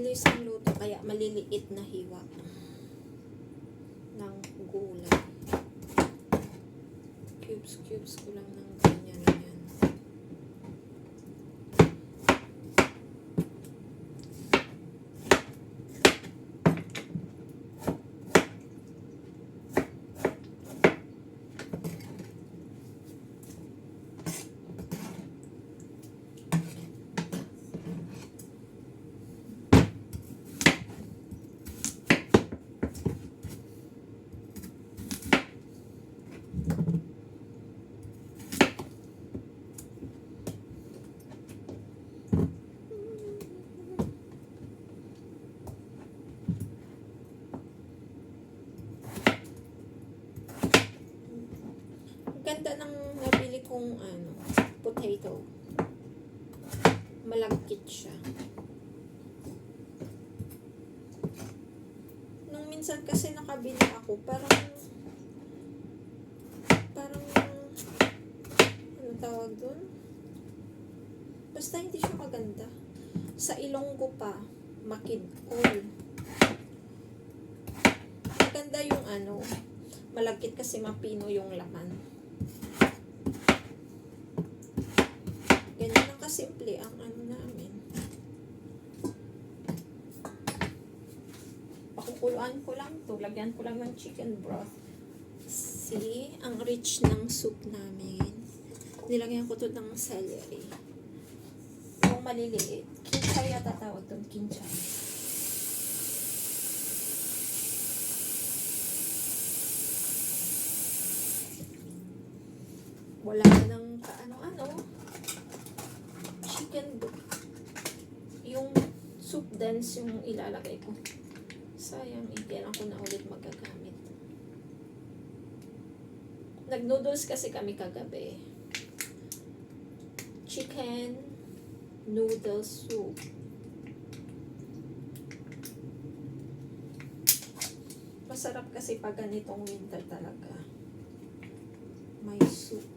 Mabilis ang luto, kaya maliliit na hiwa ng gulay. Cubes ko lang ng ganyan yan. Ganda ng nabili kong potato. Malagkit siya. Nung minsan kasi nakabili ako, parang ano tawag dun? Basta hindi siya maganda. Sa Ilonggo pa, Makidkol. Maganda yung malagkit kasi mapino yung laman. Ganyan lang kasimple ang namin. Pakukuluan ko lang to. Lagyan ko lang ng chicken broth. See, ang rich ng soup namin. Nilagyan ko to ng celery. Yung maliliit. Kinchay yata tawag doon. Kinchay. Wala nang kaano-ano. Chicken yung soup dance yung ilalagay ko. Sayang, kailan ko na ulit magagamit. Nag-noodles kasi kami kagabi. Chicken noodle soup. Masarap kasi pag ganitong winter talaga. May soup.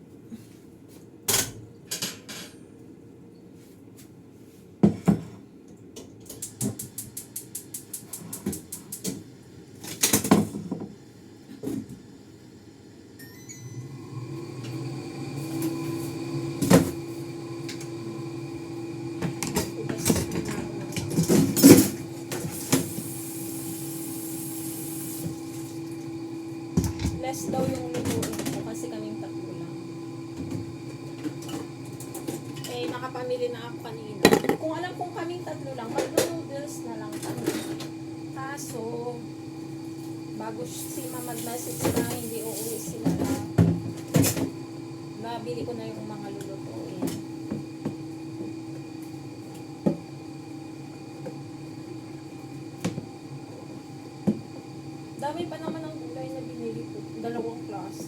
Less daw yung lutuin ko kasi kaming tatlo lang. Eh, nakapamili na ako kanina. Kung alam kong kaming tatlo lang, mag-noodles na lang kami. Kaso, bago si mama mag-message na hindi uuwi sila, nabili ko na yung mga lulutuin. Dami pa naman ang gulay na binili ko. 2 class.